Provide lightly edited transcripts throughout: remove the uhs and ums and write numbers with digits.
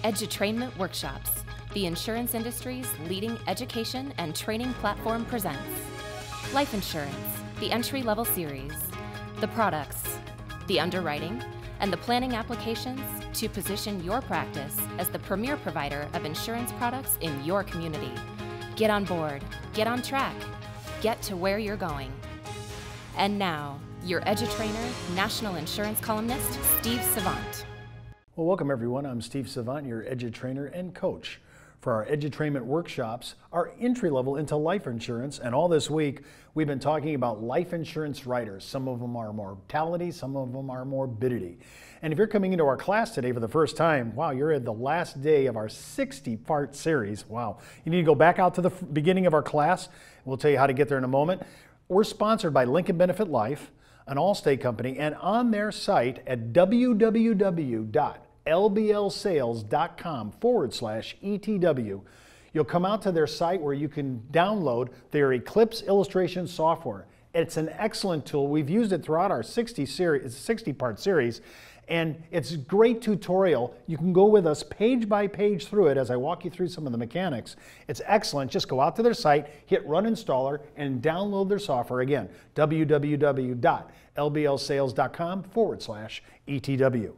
Endorsement Workshops, the insurance industry's leading education and training platform, presents Life Insurance, the entry-level series, the products, the underwriting, and the planning applications to position your practice as the premier provider of insurance products in your community. Get on board, get on track, get to where you're going. And now, your EduTrainer, national insurance columnist, Steve Savant. Well, welcome everyone. I'm Steve Savant, your EduTrainer and coach for our Endorsement workshops, our entry level into life insurance. And all this week, we've been talking about life insurance riders. Some of them are mortality, some of them are morbidity. And if you're coming into our class today for the first time, wow, you're at the last day of our 60-part series. Wow. You need to go back out to the beginning of our class. We'll tell you how to get there in a moment. We're sponsored by Lincoln Benefit Life, an Allstate company, and on their site at www.lblsales.com/ETW, you'll come out to their site where you can download their Eclipse illustration software. It's an excellent tool. We've used it throughout our 60-part series, and it's a great tutorial. You can go with us page by page through it as I walk you through some of the mechanics. It's excellent. Just go out to their site, hit Run Installer, and download their software. Again, www.lblsales.com/ETW.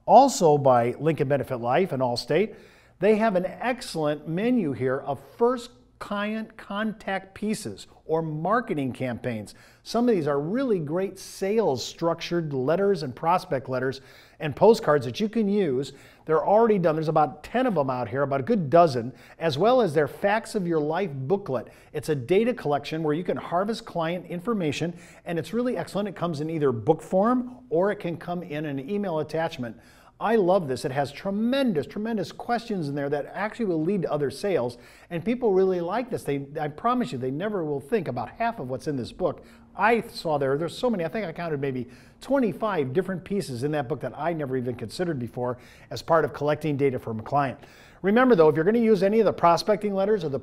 Also by Lincoln Benefit Life and Allstate, they have an excellent menu here of first client contact pieces or marketing campaigns. Some of these are really great sales structured letters and prospect letters and postcards that you can use. They're already done. There's about 10 of them out here, about a good dozen, as well as their Facts of Your Life booklet. It's a data collection where you can harvest client information, and it's really excellent. It comes in either book form or it can come in an email attachment. I love this. It has tremendous questions in there that actually will lead to other sales, and people really like this. I promise you, they never will think about half of what's in this book. I saw there's so many, I think I counted maybe 25 different pieces in that book that I never even considered before as part of collecting data from a client. Remember though, if you're going to use any of the prospecting letters or the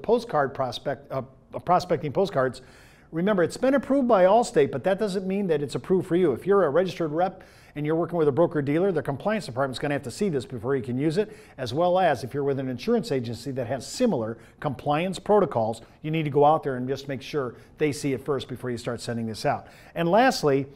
prospecting postcards, remember, it's been approved by Allstate, but that doesn't mean that it's approved for you. If you're a registered rep and you're working with a broker-dealer, the compliance department's going to have to see this before you can use it, as well as if you're with an insurance agency that has similar compliance protocols, you need to go out there and just make sure they see it first before you start sending this out. And lastly,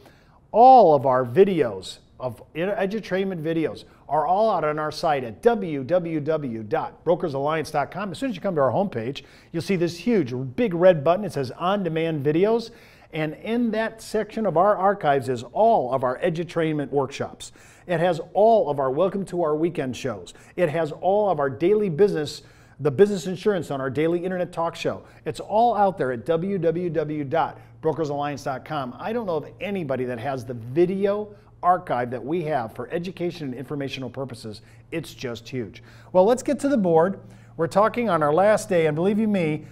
all of our videos, of EduTrainer videos, are all out on our site at www.brokersalliance.com. As soon as you come to our homepage, you'll see this huge, big red button. It says On Demand Videos. And in that section of our archives is all of our EduTrainer workshops. It has all of our Welcome to Our Weekend shows. It has all of our daily business, the business insurance on our daily internet talk show. It's all out there at www.brokersalliance.com. I don't know of anybody that has the video archive that we have for education and informational purposes. It's just huge. Well, let's get to the board. We're talking on our last day, and believe you me,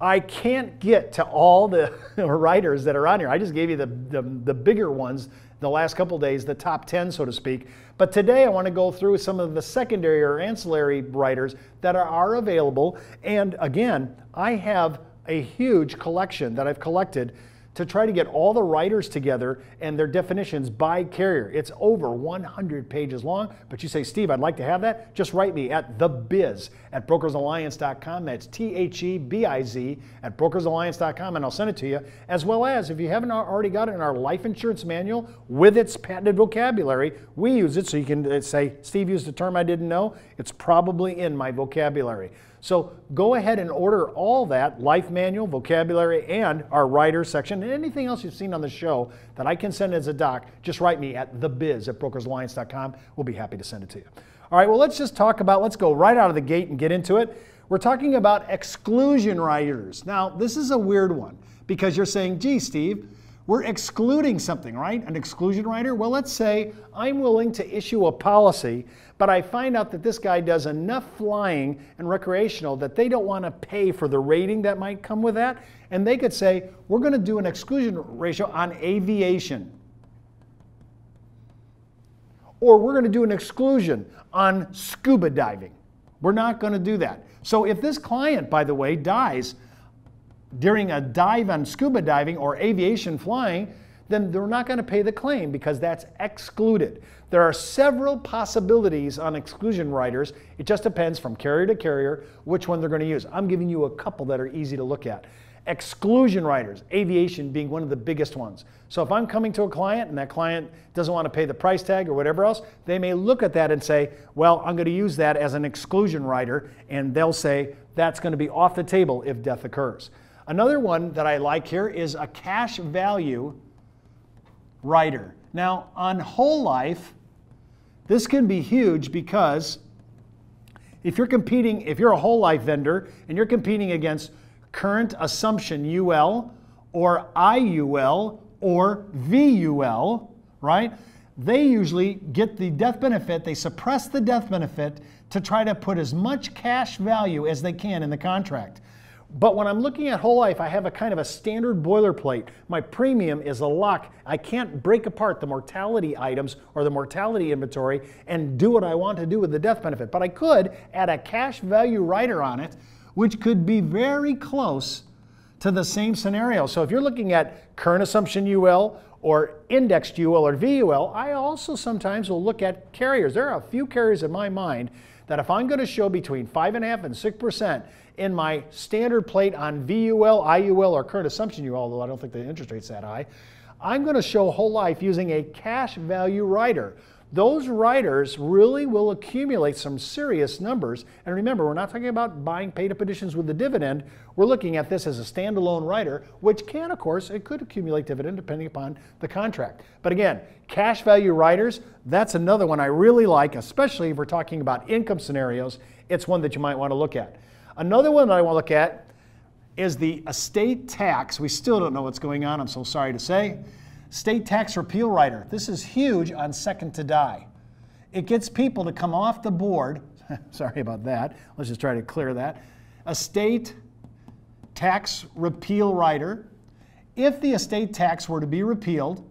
I can't get to all the writers that are on here. I just gave you the bigger ones the last couple days, the top 10, so to speak. But today I want to go through some of the secondary or ancillary writers that are available. And again, I have a huge collection that I've collected to try to get all the writers together and their definitions by carrier. It's over 100 pages long, but you say, Steve, I'd like to have that. Just write me at thebiz@brokersalliance.com. That's THEBIZ at brokersalliance.com, and I'll send it to you. As well as, if you haven't already got it in our life insurance manual with its patented vocabulary, we use it so you can say, Steve used a term I didn't know. It's probably in my vocabulary. So go ahead and order all that, life manual, vocabulary, and our writer section, and anything else you've seen on the show that I can send as a doc, just write me at thebiz@brokersalliance.com. We'll be happy to send it to you. All right, well, let's go right out of the gate and get into it. We're talking about exclusion riders. Now, this is a weird one because you're saying, gee, Steve, we're excluding something, right? An exclusion rider? Well, let's say I'm willing to issue a policy, but I find out that this guy does enough flying and recreational that they don't want to pay for the rating that might come with that. And they could say, we're going to do an exclusion ratio on aviation. Or we're going to do an exclusion on scuba diving. We're not going to do that. So if this client, by the way, dies during a dive on scuba diving or aviation flying, then they're not going to pay the claim because that's excluded. There are several possibilities on exclusion riders. It just depends from carrier to carrier which one they're going to use. I'm giving you a couple that are easy to look at. Exclusion riders, aviation being one of the biggest ones. So if I'm coming to a client and that client doesn't want to pay the price tag or whatever else, they may look at that and say, well, I'm going to use that as an exclusion rider, and they'll say that's going to be off the table if death occurs. Another one that I like here is a cash value rider. Now on whole life, this can be huge because if you're a whole life vendor and you're competing against current assumption UL or IUL or VUL, right? They usually get the death benefit, they suppress the death benefit to try to put as much cash value as they can in the contract. But when I'm looking at whole life, I have a kind of a standard boilerplate. My premium is a lock. I can't break apart the mortality items or the mortality inventory and do what I want to do with the death benefit. But I could add a cash value rider on it, which could be very close to the same scenario. So if you're looking at current assumption UL or indexed UL or VUL, I also sometimes will look at carriers. There are a few carriers in my mind that if I'm going to show between 5.5% and 6% in my standard plate on VUL, IUL, or current assumption UL, although I don't think the interest rate's that high, I'm going to show whole life using a cash value rider. Those riders really will accumulate some serious numbers. And remember, we're not talking about buying paid-up additions with the dividend. We're looking at this as a standalone rider, which can, of course, it could accumulate dividend depending upon the contract. But again, cash value riders, that's another one I really like, especially if we're talking about income scenarios. It's one that you might want to look at. Another one that I want to look at is the estate tax. We still don't know what's going on, I'm so sorry to say. State tax repeal rider. This is huge on second to die. It gets people to come off the board. Sorry about that. Let's just try to clear that. Estate tax repeal rider. If the estate tax were to be repealed,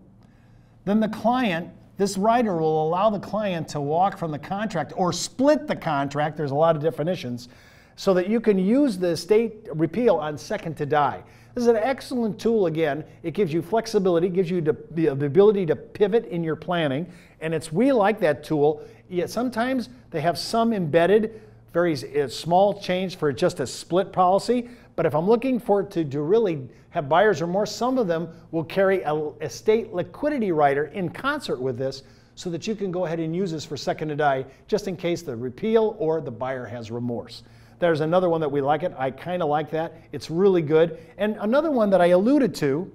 then the client, this rider will allow the client to walk from the contract or split the contract. There's a lot of definitions, so that you can use the estate repeal on second to die. This is an excellent tool. Again, it gives you flexibility, gives you the ability to pivot in your planning, and we like that tool. Yet sometimes they have some embedded, very small change for just a split policy, but if I'm looking for it to really have buyer's remorse, some of them will carry an estate liquidity rider in concert with this so that you can go ahead and use this for second to die just in case the repeal or the buyer has remorse. There's another one that we like it. I kind of like that. It's really good. And another one that I alluded to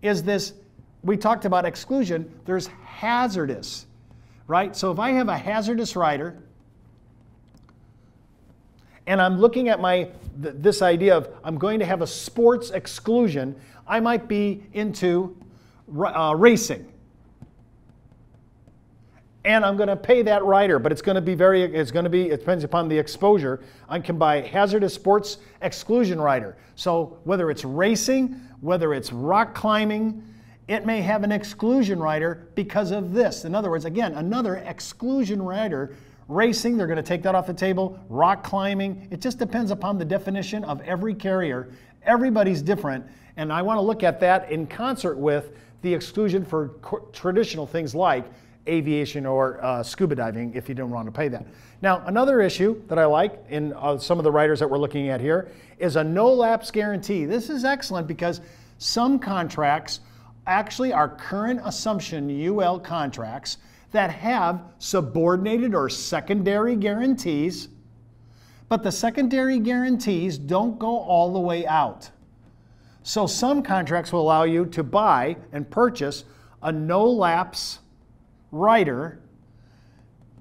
is this, we talked about exclusion, there's hazardous, right? So if I have a hazardous rider and I'm looking at this idea of I'm going to have a sports exclusion, I might be into racing. And I'm going to pay that rider, but it depends upon the exposure. I can buy hazardous sports exclusion rider. So whether it's racing, whether it's rock climbing, it may have an exclusion rider because of this. In other words, again, another exclusion rider. Racing, they're going to take that off the table. Rock climbing, it just depends upon the definition of every carrier. Everybody's different, and I want to look at that in concert with the exclusion for traditional things like aviation or scuba diving if you don't want to pay that. Now, another issue that I like in some of the riders that we're looking at here is a no lapse guarantee. This is excellent because some contracts actually are current assumption UL contracts that have subordinated or secondary guarantees, but the secondary guarantees don't go all the way out. So some contracts will allow you to buy and purchase a no lapse rider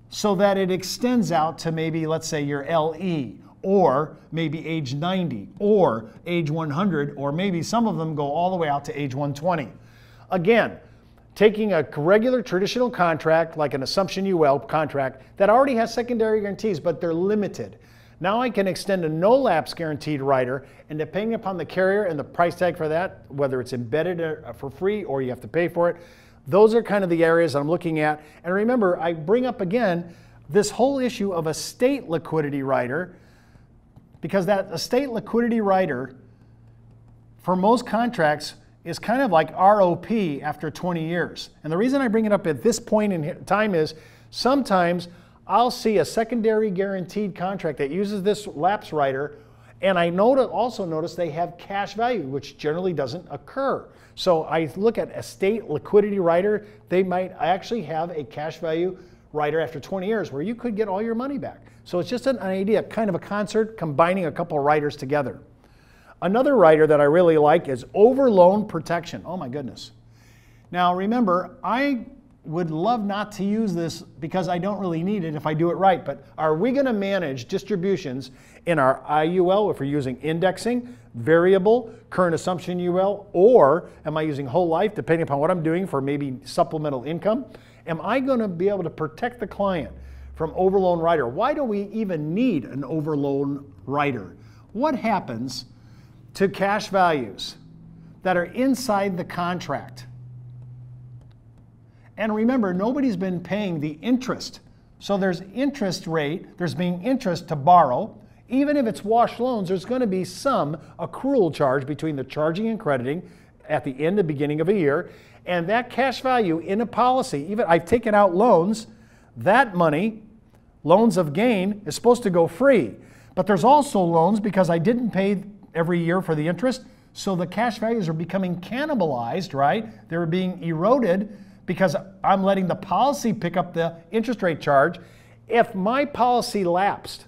so that it extends out to maybe, let's say, your LE, or maybe age 90, or age 100, or maybe some of them go all the way out to age 120. Again, taking a regular traditional contract like an assumption UL contract that already has secondary guarantees, but they're limited. Now I can extend a no lapse guaranteed rider, and depending upon the carrier and the price tag for that, whether it's embedded for free or you have to pay for it, those are kind of the areas I'm looking at. And remember, I bring up again this whole issue of estate liquidity rider, because that estate liquidity rider for most contracts is kind of like ROP after 20 years. And the reason I bring it up at this point in time is sometimes I'll see a secondary guaranteed contract that uses this lapse rider, and I also notice they have cash value, which generally doesn't occur. So I look at estate liquidity rider, they might actually have a cash value rider after 20 years where you could get all your money back. So it's just an idea, kind of a concert, combining a couple of riders together. Another rider that I really like is Overloan protection. Oh my goodness. Now remember, I would love not to use this because I don't really need it if I do it right, but are we going to manage distributions in our IUL if we're using indexing, variable, current assumption UL, or am I using whole life depending upon what I'm doing for maybe supplemental income? Am I going to be able to protect the client from overloan rider? Why do we even need an overloan rider? What happens to cash values that are inside the contract? And remember, nobody's been paying the interest. So there's interest rate, there's being interest to borrow. Even if it's wash loans, there's going to be some accrual charge between the charging and crediting at the end and beginning of a year. And that cash value in a policy, even I've taken out loans, that money, loans of gain, is supposed to go free. But there's also loans because I didn't pay every year for the interest, so the cash values are becoming cannibalized, right? They're being eroded because I'm letting the policy pick up the interest rate charge. If my policy lapsed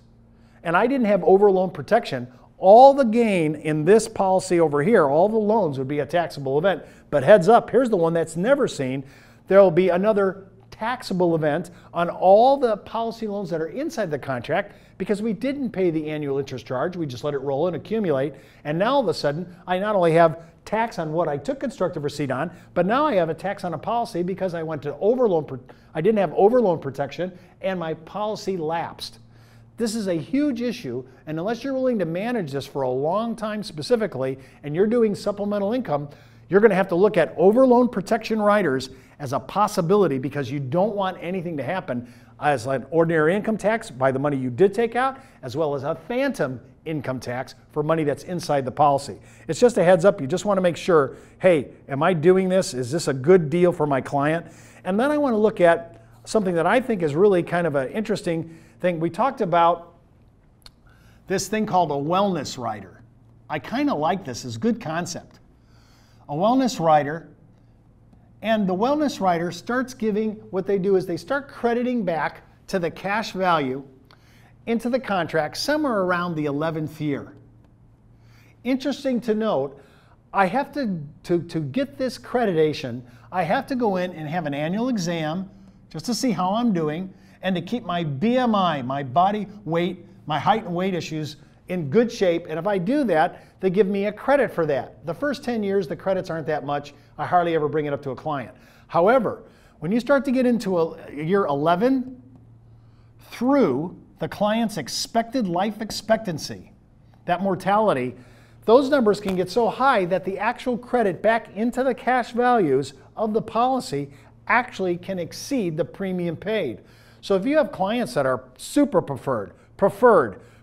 and I didn't have overloan protection, all the gain in this policy over here, all the loans would be a taxable event. But heads up, here's the one that's never seen. There will be another taxable event on all the policy loans that are inside the contract because we didn't pay the annual interest charge. We just let it roll and accumulate. And now all of a sudden, I not only have tax on what I took constructive receipt on, but now I have a tax on a policy because I went to overloan. I didn't have overloan protection and my policy lapsed. This is a huge issue, and unless you're willing to manage this for a long time specifically, and you're doing supplemental income, you're going to have to look at overloan protection riders as a possibility because you don't want anything to happen as an ordinary income tax by the money you did take out, as well as a phantom income tax for money that's inside the policy. It's just a heads up. You just want to make sure, hey, am I doing this? Is this a good deal for my client? And then I want to look at something that I think is really kind of an interesting thing. We talked about this thing called a wellness rider. I kind of like this. It's a good concept. A wellness rider, and the wellness rider starts giving, what they do is they start crediting back to the cash value into the contract somewhere around the 11th year. Interesting to note, I have to get this creditation, I have to go in and have an annual exam just to see how I'm doing and to keep my BMI, my body weight, my height and weight issues in good shape. And if I do that, they give me a credit for that. The first 10 years, the credits aren't that much. I hardly ever bring it up to a client. However, when you start to get into year 11 through the client's expected life expectancy, that mortality, those numbers can get so high that the actual credit back into the cash values of the policy actually can exceed the premium paid. So if you have clients that are super preferred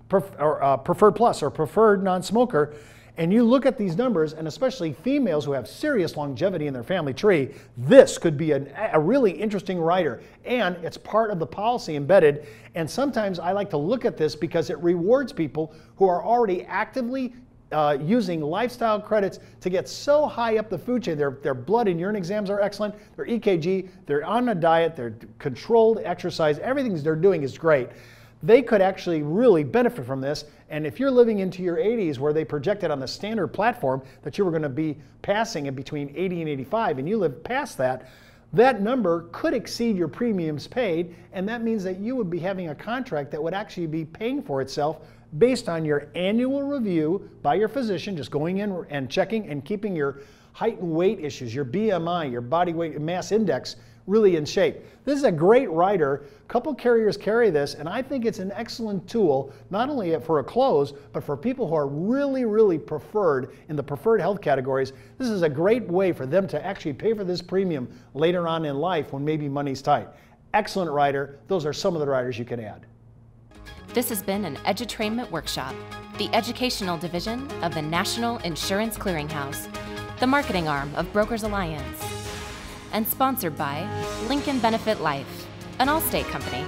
plus or preferred non-smoker, and you look at these numbers, and especially females who have serious longevity in their family tree, this could be a really interesting rider, and it's part of the policy embedded. And sometimes I like to look at this because it rewards people who are already actively using lifestyle credits to get so high up the food chain. Their blood and urine exams are excellent, their EKG, they're on a diet, they're controlled exercise, everything they're doing is great. They could actually really benefit from this. And if you're living into your 80s where they projected on the standard platform that you were going to be passing in between 80 and 85 and you live past that, that number could exceed your premiums paid, and that means that you would be having a contract that would actually be paying for itself based on your annual review by your physician, just going in and checking and keeping your height and weight issues, your BMI, your body weight mass index really in shape. This is a great rider. A couple carriers carry this, and I think it's an excellent tool, not only for a close, but for people who are really, really preferred in the preferred health categories. This is a great way for them to actually pay for this premium later on in life when maybe money's tight. Excellent rider. Those are some of the riders you can add. This has been an Edutrainment Workshop, the educational division of the National Insurance Clearinghouse. the marketing arm of Brokers Alliance. And sponsored by Lincoln Benefit Life, an Allstate company.